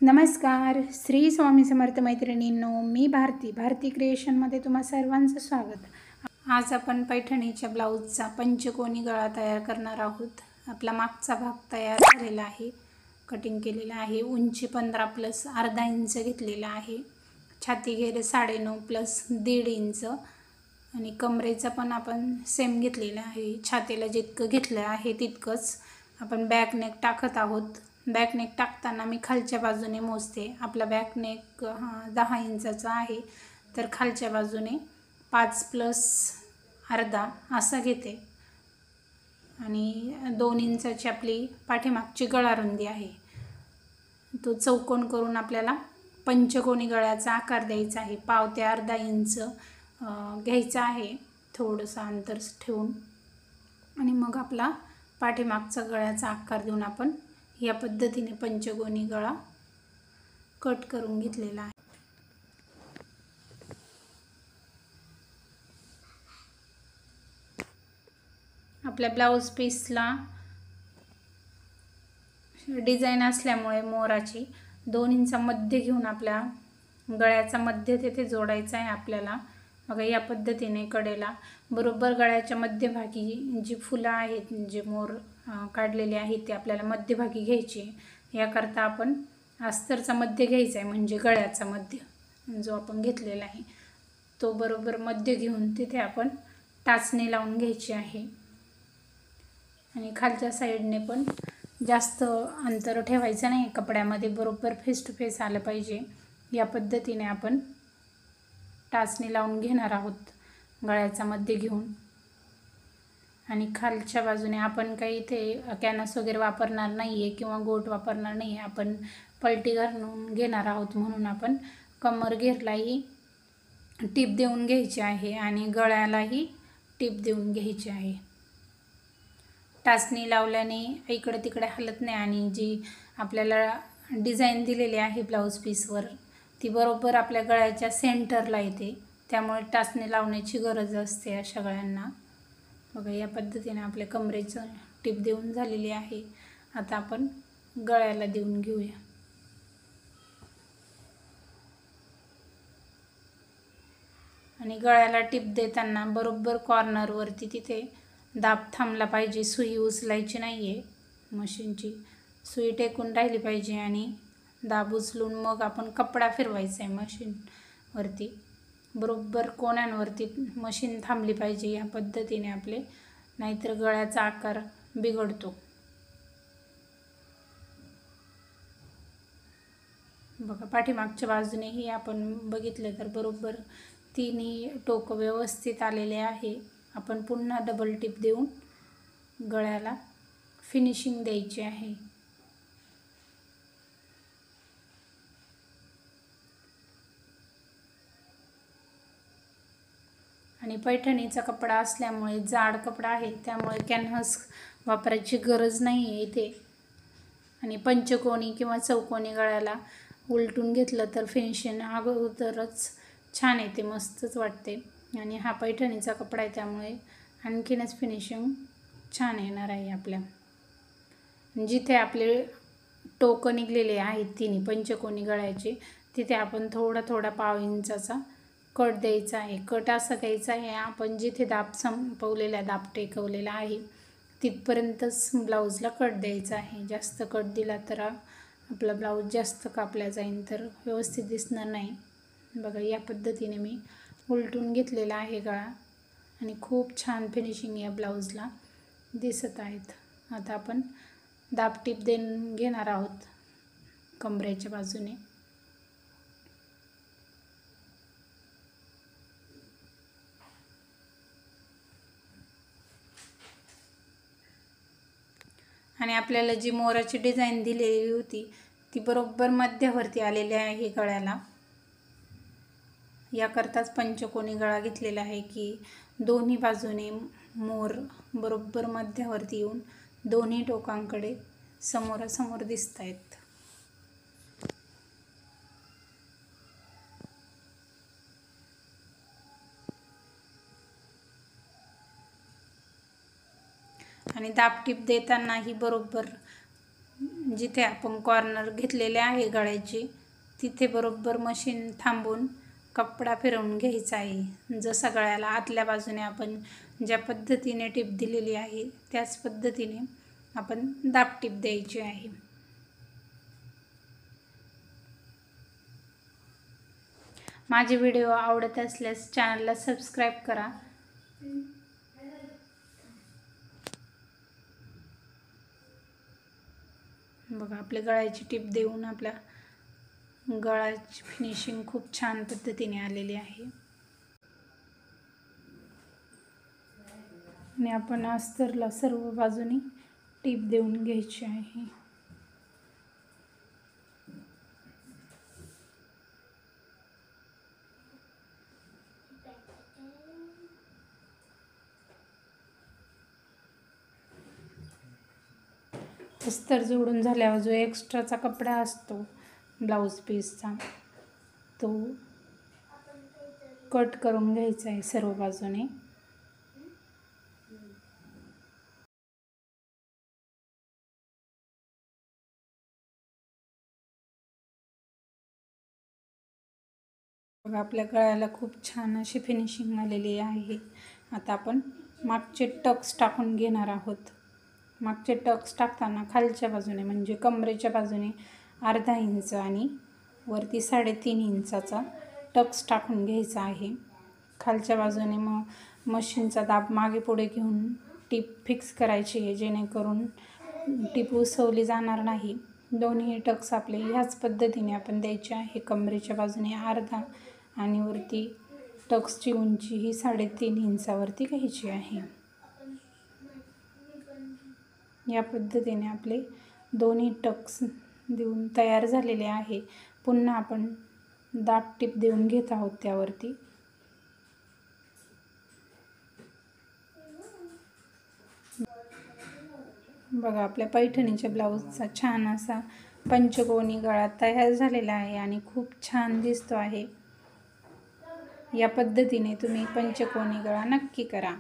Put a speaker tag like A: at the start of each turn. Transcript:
A: नमस्कार. श्री स्वामी समर्थ मैत्रिणींनो, मी भारती क्रिएशनमध्ये तुम्हा सर्वांचं स्वागत. आज आपण पैठणीच्या ब्लाऊजचा पंचकोनी गळा तयार करणार आहोत. आपला मागचा भाग तयार झालेला आहे, कटिंग केलेला आहे. उंची 15 प्लस अर्धा इंच घेतलेला आहे. छाती घेर 9.5 प्लस 1.5 इंच आणि कमरेचा पण आपण सेम घेतलेला आहे. छातीला जितकं घेतलं आहे तितकंच आपण बॅक नेक टाकत आहोत. बॅक नेक टाकताना मी खालच्या बाजूने मोजते. आपला बॅक नेक 10 इंचाचा आहे, तर खालच्या बाजूने 5 प्लस अर्धा असा घेते आणि 2 इंचाची आपली पाठीमागची गळा रुंदी आहे. तो चौकोन करून आपल्याला पंचकोनी गळ्याचा आकार द्यायचा आहे. पाव ते अर्धा इंच घ्यायचा आहे, थोडंसं अंतर ठेवून, आणि मग आपला पाठीमागचा गळ्याचा आकार देऊन आपण या पद्धतीने पंचकोनी गळा कट करून घेतलेला आहे. आपल्या ब्लाऊज पीसला डिझाईन असल्यामुळे मोराची 2 इंच मध्य घेऊन आपल्या गळ्याचा मध्य तेथे जोडायचा आहे आपल्याला. बघा, या पद्धतीने कडेला बरोबर गळ्याच्या मध्यभागी जी फुलं आहेत, जे मोर काढलेले आहेत, ते आपल्याला मध्यभागी घ्यायची. याकरता आपण अस्तरचा मध्य घ्यायचा आहे, म्हणजे गळ्याचा मध्य जो आपण घेतलेला आहे तो बरोबर मध्य घेऊन तिथे आपण टाचणी लावून घ्यायची आहे. आणि खालच्या साईडने पण जास्त अंतर ठेवायचं नाही कपड्यामध्ये, बरोबर फेस टू फेस आलं पाहिजे. या पद्धतीने आपण टाचणी लावून घेणार आहोत गळ्याचा मध्य घेऊन. आणि खालच्या बाजूने आपण काही इथे कॅनस वगैरे वापरणार नाही आहे किंवा गोट वापरणार नाही आहे. आपण पलटी घालून घेणार आहोत, म्हणून आपण कमर घेरलाही टीप देऊन घ्यायची आहे आणि गळ्यालाही टीप देऊन घ्यायची आहे. टाचणी लावल्याने इकडे तिकडे हलत नाही आणि जी आपल्याला डिझाईन दिलेली आहे ब्लाऊज पीसवर ती बरोबर आपल्या गळ्याच्या सेंटरला येते. त्यामुळे टाचणी लावण्याची गरज असते अशा गळ्यांना. बघा, या पद्धतीने आपल्या कमरेचं टीप देऊन झालेली आहे. आता आपण गळ्याला देऊन घेऊया. आणि गळ्याला टीप देताना बरोबर कॉर्नरवरती तिथे दाब थांबला पाहिजे. सुई उचलायची नाही आहे, मशीनची सुई टेकून राहिली पाहिजे आणि दाब उचलून मग आपण कपडा फिरवायचा आहे मशीनवरती. बरोबर कोण्यांवरती मशीन थांबली पाहिजे या पद्धतीने आपले, नाहीतर गळ्याचा आकार बिघडतो. बघा, पाठीमागच्या बाजूनेही आपण बघितलं तर बरोबर तिन्ही टोक व्यवस्थित आलेले आहे. आपण पुन्हा डबल टिप देऊन गळ्याला फिनिशिंग द्यायची आहे. आणि पैठणीचा कपडा असल्यामुळे जाड कपडा आहे, त्यामुळे कॅनव्हास वापरायची गरज नाही आहे इथे. आणि पंचकोनी किंवा चौकोनी गळ्याला उलटून घेतलं तर फिनिशिंग अगोदरच छान येते, मस्तच वाटते. आणि हा पैठणीचा कपडा आहे, त्यामुळे आणखीनच फिनिशिंग छान येणार आहे आपल्या. जिथे आपले टोक निघलेले आहेत तिन्ही पंचकोनी गळ्याचे, तिथे आपण थोडा थोडा पाव इंचाचा कट द्यायचा आहे. कट असा द्यायचा आहे, आपण जिथे दाब संपवलेला, दाब टेकवलेला आहे तिथपर्यंतच ब्लाऊजला कट द्यायचा आहे. जास्त कट दिला तर आपला ब्लाऊज जास्त कापला जाईल, तर व्यवस्थित दिसणार नाही. बघा, या पद्धतीने मी उलटून घेतलेला आहे गळा आणि खूप छान फिनिशिंग या ब्लाऊजला दिसत आहेत. आता आपण दाब टीप देऊन घेणार आहोत कमरेच्या बाजूने. आणि आपल्याला जी मोराची डिझाईन दिलेली होती ती बरोबर मध्यावरती आलेली आहे गळ्याला. याकरताच पंचकोनी गळा घेतलेला आहे की दोन्ही बाजूने मोर बरोबर मध्यावरती येऊन दोन्ही टोकांकडे समोरासमोर दिसत आहेत. आणि दाब टीप देतानाही बरोबर जिथे आपण कॉर्नर घेतलेले आहे गळ्याची तिथे बरोबर मशीन थांबून कपडा फिरवून घ्यायचा आहे। जसा गळ्याला आतल्या बाजूने आपण ज्या पद्धतीने टिप दिलेली आहे त्याच पद्धतीने आपण दाब टिप द्यायची आहे। माझे व्हिडिओ आवडत असल्यास चॅनलला सबस्क्राईब करा। बघा आपल्या गळ्याची टिप देऊन आपल्या गळ्याची फिनिशिंग खूप छान पद्धतीने आलेली आहे। आणि आपण अस्तरला सर्व बाजूनी टिप देऊन घ्यायची आहे। अस्तर जोडून झाल्यावर जो एक्स्ट्राचा कपडा असतो ब्लाऊज पीसचा तो कट करून घ्यायचा आहे सर्व बाजूने। बघा आपल्या गळ्याला खूप छान अशी फिनिशिंग आलेली आहे। आता आपण मागचे टक्स टाकून घेणार आहोत। मागचे टक्स टाकताना खालच्या बाजूने म्हणजे कमरेच्या बाजूने अर्धा इंच आणि वरती 3.5 इंचाचा टक्स टाकून घ्यायचा आहे। खालच्या बाजूने मग मशीनचा दाब मागे पुढे घेऊन टिप फिक्स करायची आहे, जेणेकरून टिप उसवली जाणार नाही। दोन्ही टक्स आपले ह्याच पद्धतीने आपण द्यायचे आहे। कमरेच्या बाजूने अर्धा आणि वरती टक्सची उंची ही 3.5 इंचावरती घ्यायची आहे। या पद्धतीने आपले दोन्ही टक्स देऊन तयार झालेले आहे। पुन्हा आपण दाब टिप देऊन घेत आहोत त्यावरती। बघा आपल्या पैठणीच्या ब्लाऊजचा छान असा पंचकोनी गळा तयार झालेला आहे आणि खूप छान दिसतो आहे। या पद्धतीने तुम्ही पंचकोनी गळा नक्की करा।